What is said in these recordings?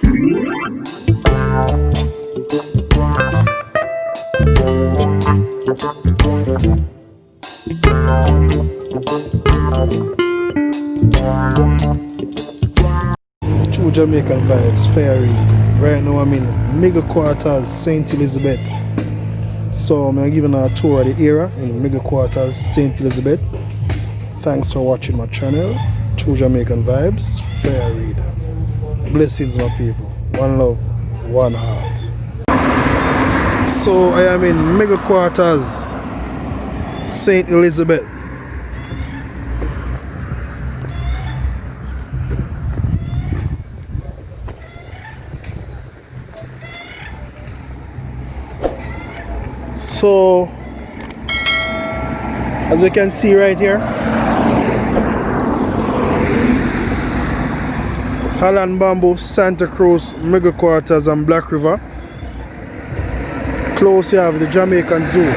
True Jamaican vibes, fair Reid. Right now I'm in Middle Quarters, St. Elizabeth. So I'm giving a tour of the area in Middle Quarters, St. Elizabeth. Thanks for watching my channel. True Jamaican vibes, fair Reid. Blessings my people. One love, one heart. So I am in Middle Quarters, St. Elizabeth. So, as you can see right here, Holland Bamboo, Santa Cruz, Middle Quarters and Black River. Close you have the Jamaican Zoo.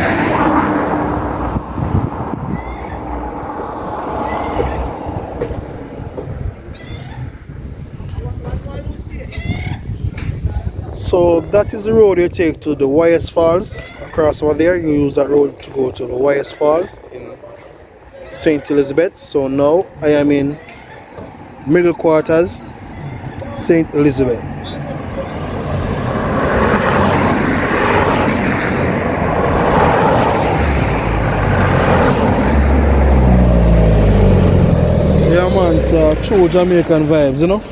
So that is the road you take to the YS Falls. Across over there, you use that road to go to the YS Falls in St. Elizabeth. So now I am in Middle Quarters, St. Elizabeth. Yeah man, it's true Jamaican vibes, you know.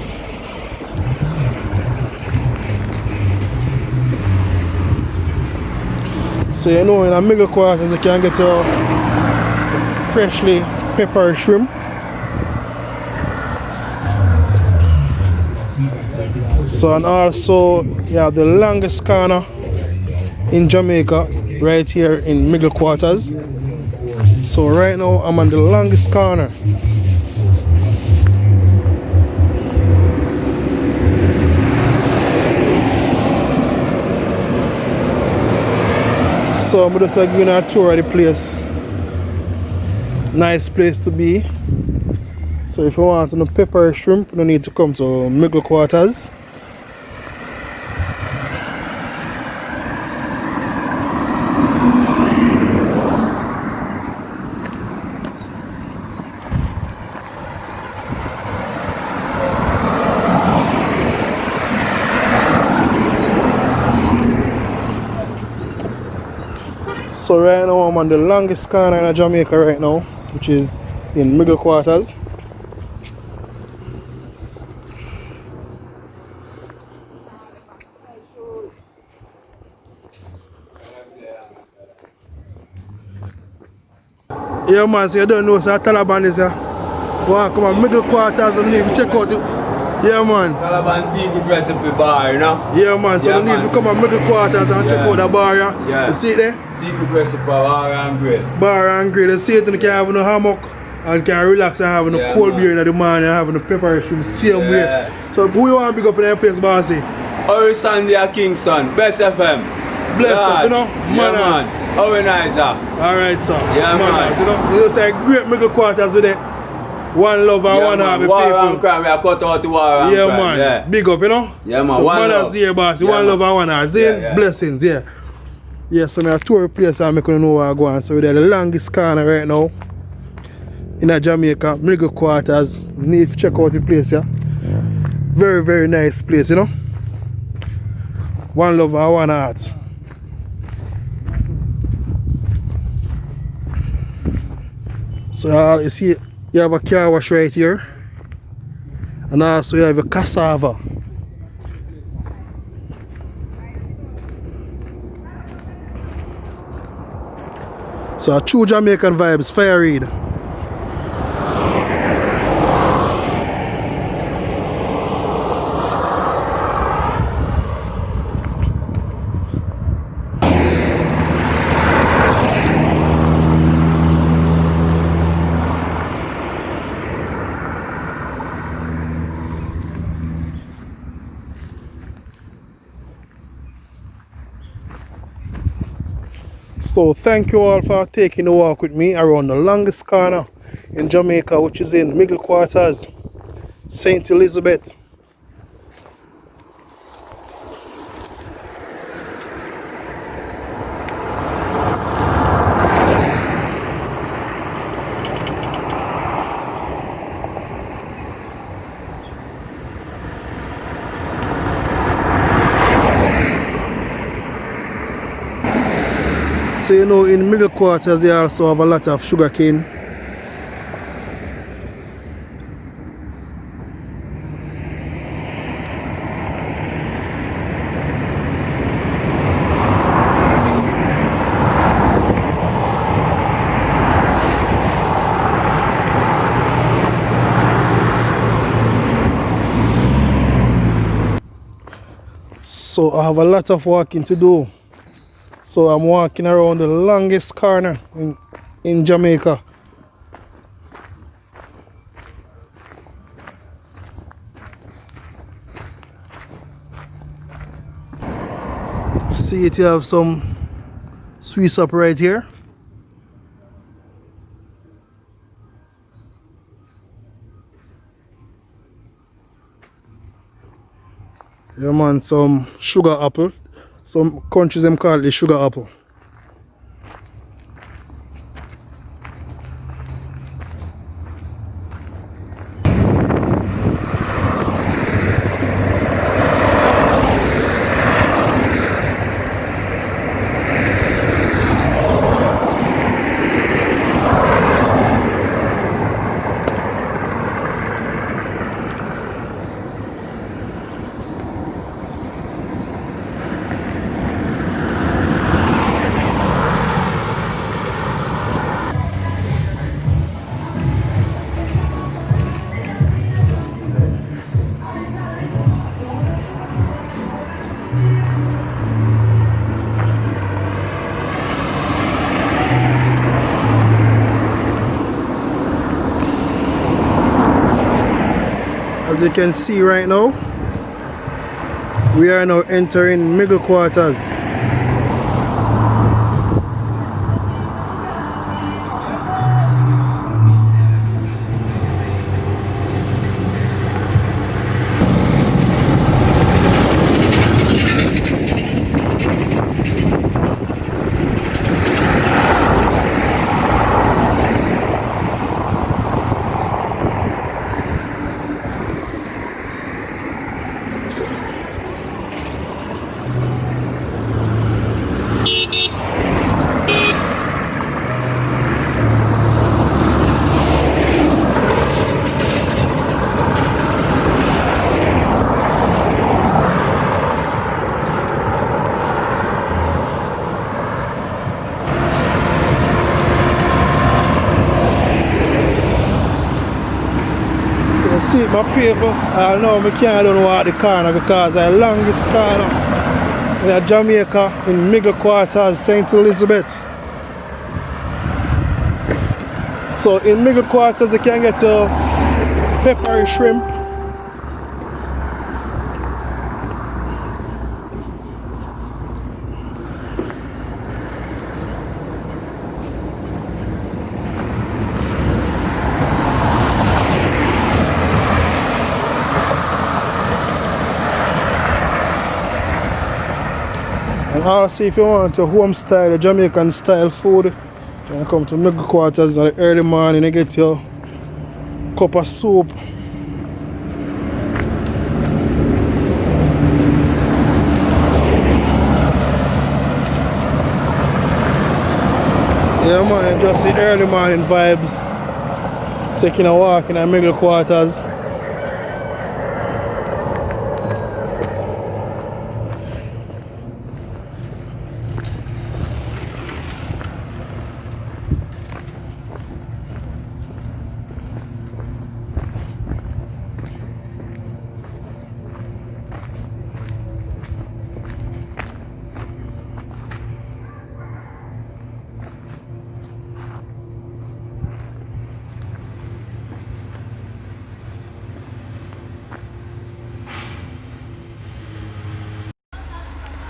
So you know in a Middle Quarters you can get a freshly peppered shrimp. So and also you have the longest corner in Jamaica right here in Middle Quarters. So right now I'm on the longest corner. So I'm just giving a tour of the place. Nice place to be. So if you want to pepper shrimp, you need to come to Middle Quarters. So right now I'm on the longest corner in Jamaica right now, which is in Middle Quarters. Yeah man, so you don't know, so Taliban is here. Wow, come on, Middle Quarters and need to check out the... Yeah man. Taliban secret recipe bar, you know? Yeah man, so you need to come on Middle Quarters and check out the bar, yeah? You see it there? Secret recipe bar and grill. Bar and grill, you see it, and you can have no hammock and can relax and have no cold beer in the morning and have no pepper shrimp same way. So who you want to big up in that place, bossy? Ori Sunday at Kingston, Best FM. Bless up, you know? Manners. Yeah, man. Ori nice, Alright, sir. Yeah, Manners, man. you know? You just say great Middle Quarters with it. One love and one heart, people. War and crime, we are cut out the war and crime. Man. Yeah, big up, you know? Yeah, man. So one manners love. here, boss. Yeah, one love and one heart. Yeah. Blessings, yeah. Yeah, so I tour the place and I can know where I go on. So we're at the longest corner right now in Jamaica, Middle Quarters. You need to check out the place, yeah. Very, very nice place, you know? One love and one heart. So you see, you have a car wash right here, and also you have a cassava. So a true Jamaican vibes, fire Reid. So thank you all for taking a walk with me around the longest corner in Jamaica, which is in Middle Quarters, St. Elizabeth. So you know in middle quarters they also have a lot of sugar cane. So I have a lot of walking to do. So I'm walking around the longest corner in Jamaica. See it, you have some Swiss up right here. Yeah man, some sugar apple. Some countries them call it the sugar apple. As you can see right now, we are now entering middle quarters. See my people, I know I can't don't walk the corner because the longest corner in Jamaica in middle quarters, St. Elizabeth. So in middle quarters you can get your peppery shrimp. And also if you want a home style, Jamaican style food, you can come to middle quarters in the early morning and get your cup of soup. Yeah man, just the early morning vibes. Taking a walk in the middle quarters.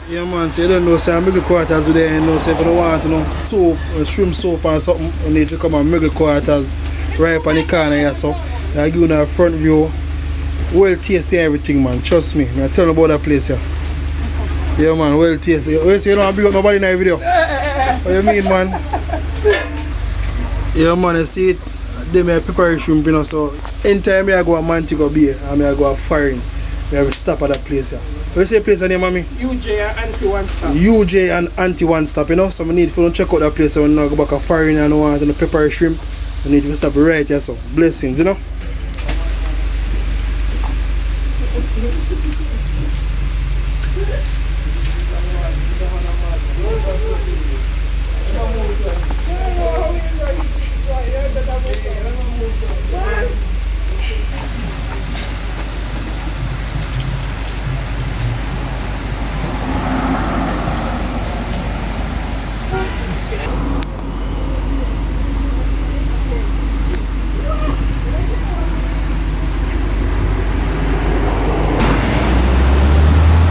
Yeah man, so you don't know, say middle quarters today, you know, say if you don't want soup, shrimp soup or something, you need to come on middle quarters, right up on the corner here, so I give you a front view, well tasty everything man, trust me, I tell you about that place here. Yeah man, well tasty. You say you don't bring up nobody in that video? What you mean man? Yeah man, you see it, they make peppery shrimp, you know, so anytime I go a Montego Bay, I go a foreign. We have a stop at that place here. What's your place name, mommy? UJ and Auntie One Stop. UJ and Auntie One Stop, you know? So I need to check out that place when I go back a foreign and I want to pepper shrimp. I need to stop right here, so blessings, you know?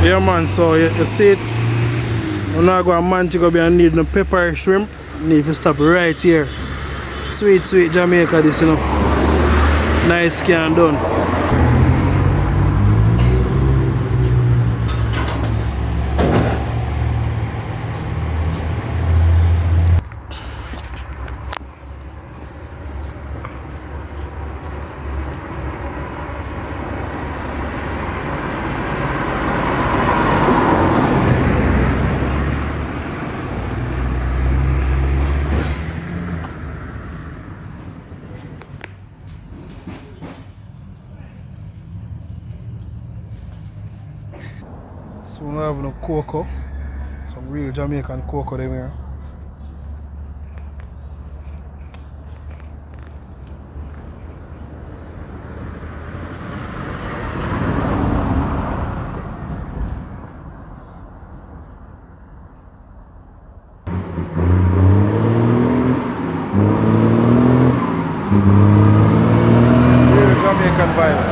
Yeah man, so you see it. We're not going to Montego Bay and need no pepper shrimp. Need to stop right here. Sweet, sweet Jamaica this, you know. Nice scan done. So we have no cocoa, some real Jamaican cocoa them here. Real Jamaican vibes.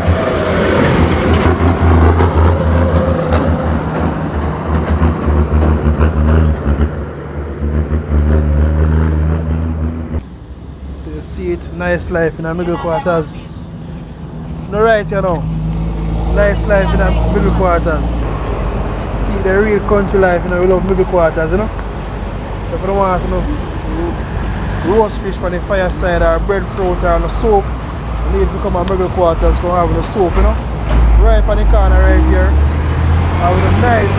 See it, nice life in the middle quarters. No right, you know. Nice life in the middle quarters. See the real country life, you know, we love middle quarters, you know. So if you don't want to know roast fish on the fireside or breadfruit or no soup, you need to come to middle quarters, come have no soup, you know. Right on the corner right here. Have a nice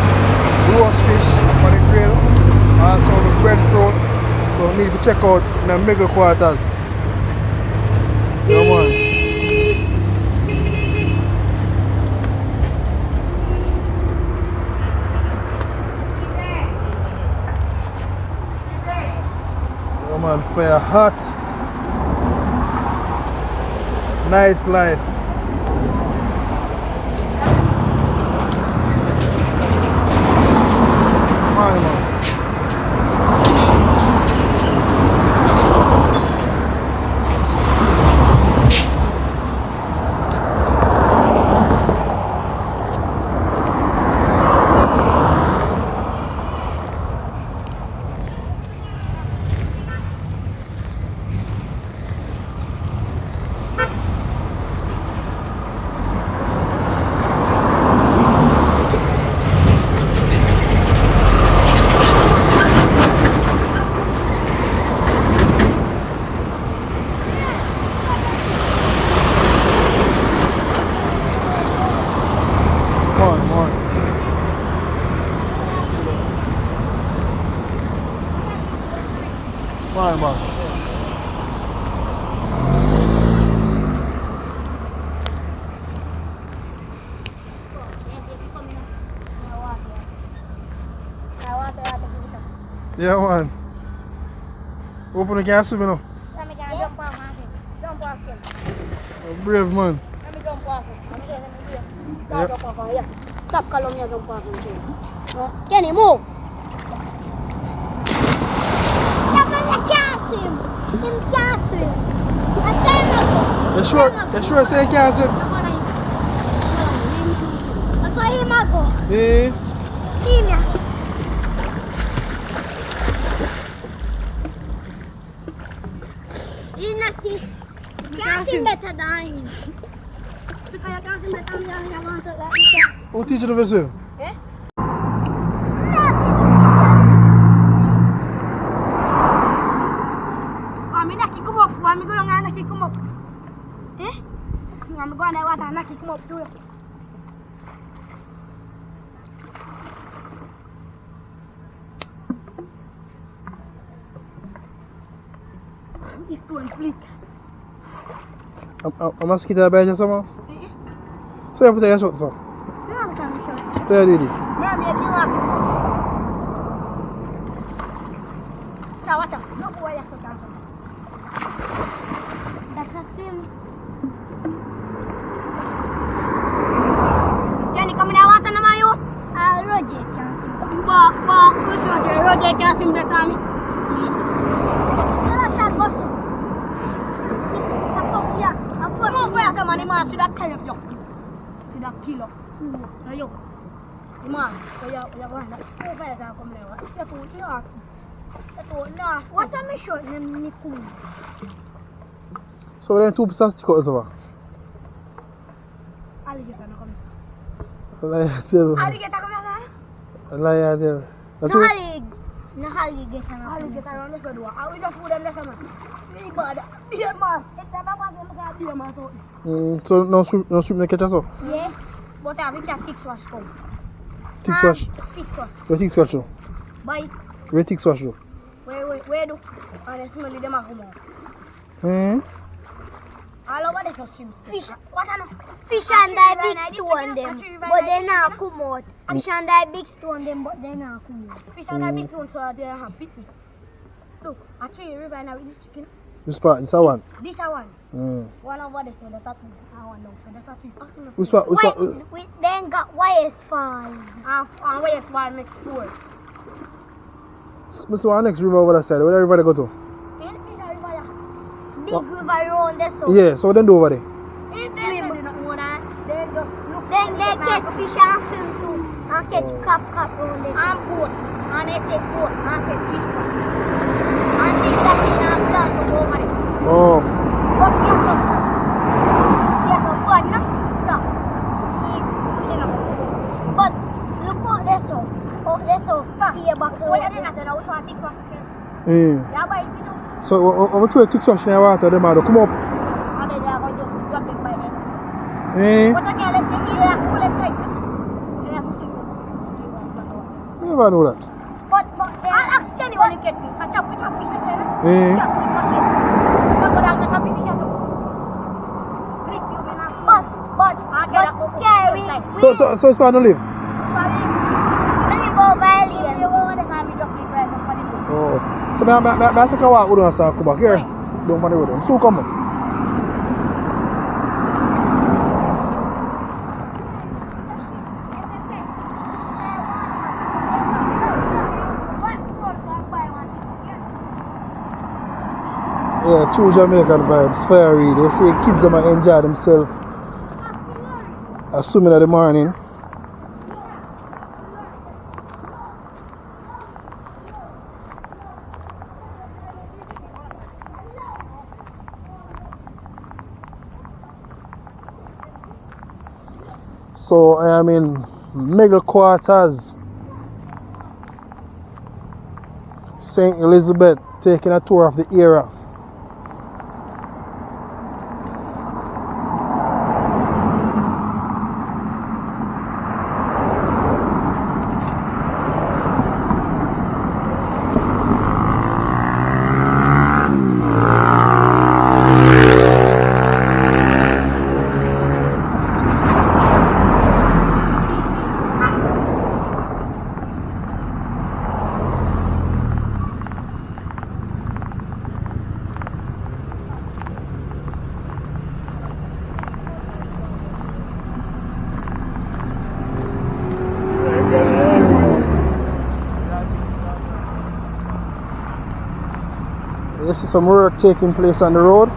roast fish on the grill. Also the breadfruit. So you need to check out in the middle quarters. Come on. Come on, fire hot. Nice life. Come on, man. Fine, man. Yeah, man. Open the gas, you know. Let me jump off, man. Jump off, yes. Brave man. Let me jump off. Let me Yep. jump off, yes. Stop calling me, jump off. Kenny, move. I can't see him. Him can't see him. I say him. You sure say you can't see? That's why him I go. Eh? See me. He's not the. Can't see better than him. Because I can't see better than him. Who teach you the vessel? Eh? I'm going to come up. Eh? I'm going to water and come up too. stone split. A mosquito bite you somehow? So you put your shot, sir? No, I'm trying to show. So you did it? So watch out. Look where you're so down. That's a film. Jenny, come in and water no my youth. Roger can't see. Walk, push Roger. Roger can't see that on me. Let's go. I'm going to go to somebody man. See that tell you. See that killer. No, you. The man. So you're going to go fire and come there. That's what you ask. What am I short in the pool? So then 2% stick out as well? Alligator no come. Alligator come here. Alligator. No alligator. Alligator on the door. I will just put them there, man. Big bad. Dear man. It's a bad dear man. So no swim no catch us up? Yeah. But I will catch thick swash come. Thick swash? Thick swash. Where thick swash do? Bye. Where thick swash do? Where do? And the smell of them come out. All over the costumes. Fish. What are fish and die big stone them, but they not come out. Fish and die big stone them, but they not come out. Fish and die big stone, so they have picnic. Look, I see a river and I will chicken. This part, this one? This one. One over there, so the tattoo. I want them, so the tattoo. Which part? We then got YS5. And YS5 next 4. This one next river over that side. Where everybody go to? Big river around there, so. Yeah, so then do over there. Then they catch fish and swim too. And catch crab around there. And boat. And they take boat and catch fish. And fish that in and plant to go over there. Oh. But yes, of course, no? So, but look out there, so. Oh, there, so. Here back there. What you didn't say, now which one thick sauce? Yeah, but if you do. So, what you thick sauce in the water, them are come up? And then they are going to drop it by them. But again, let's take it like full effect. I never know that. But I'll ask anyone to get me. I chop fish, chop So it's going to live? Oh. So I take a walk with us and come back here. Don't want to do it. So come on. Yeah, true Jamaican vibes, fairy. They say kids are going to enjoy themselves. Assuming in the morning. So I am in mega quarters, St.Elizabeth, taking a tour of the area. This is some work taking place on the road.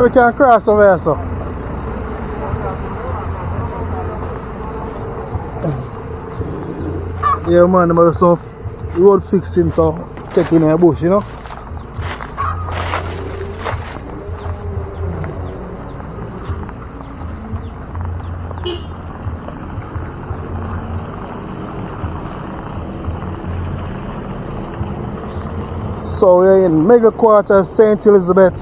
we can cross over here, so. Yeah, man, there was some road fixing, so taking a bush, you know. So we're in Mega Quarter, St. Elizabeth.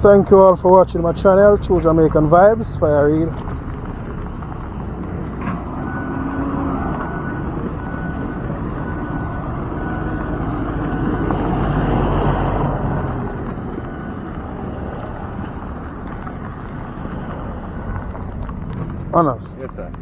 Thank you all for watching my channel, True Jamaican Vibes by Reid. Honors. Yes, sir.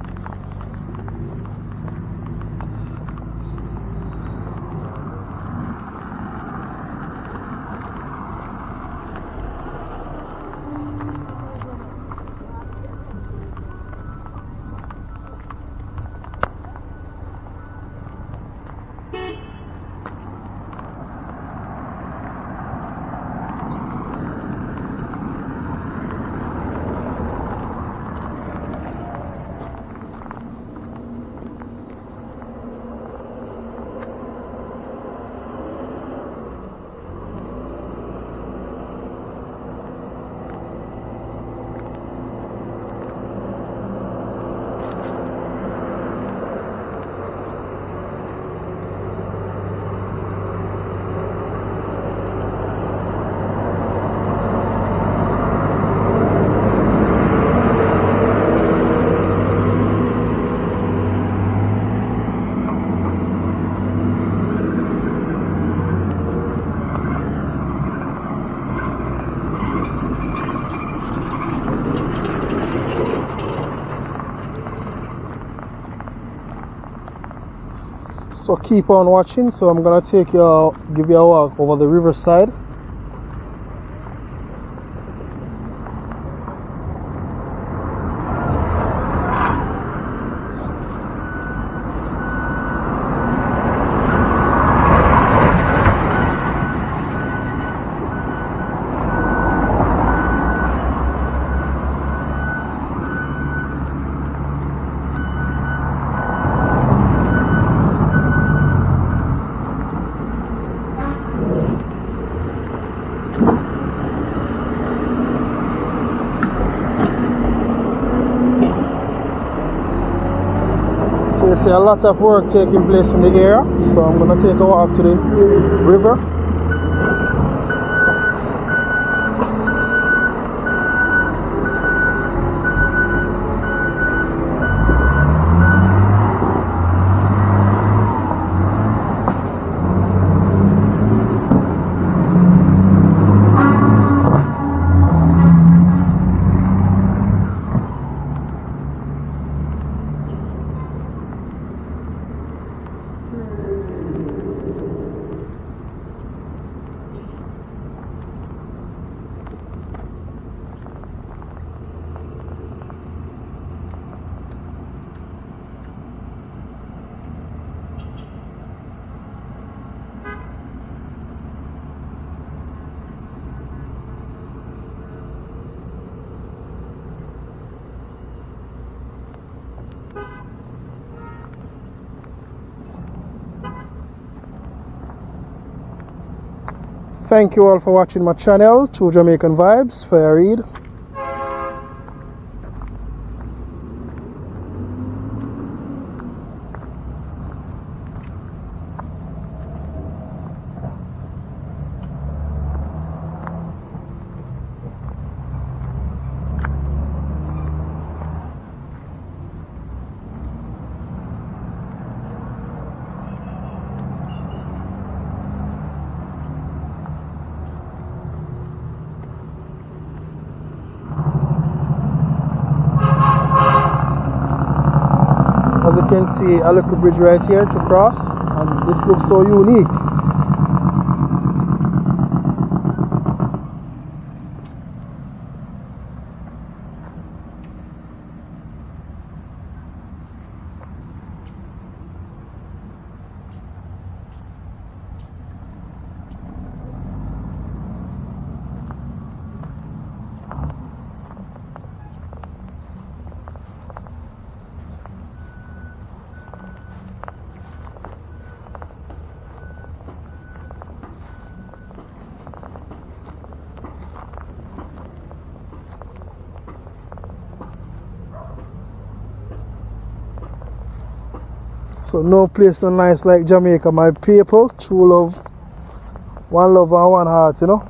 So keep on watching. So I'm gonna give you a walk over the Riverside. You see a lot of work taking place in the area, so I'm going to take a walk to the river. Thank you all for watching my channel, True Jamaican Vibes by Reid. can see a little bridge right here to cross, and this looks so unique. So no place so nice like Jamaica, my people. True love, one love and one heart, you know.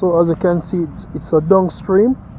So as you can see, it's a downstream.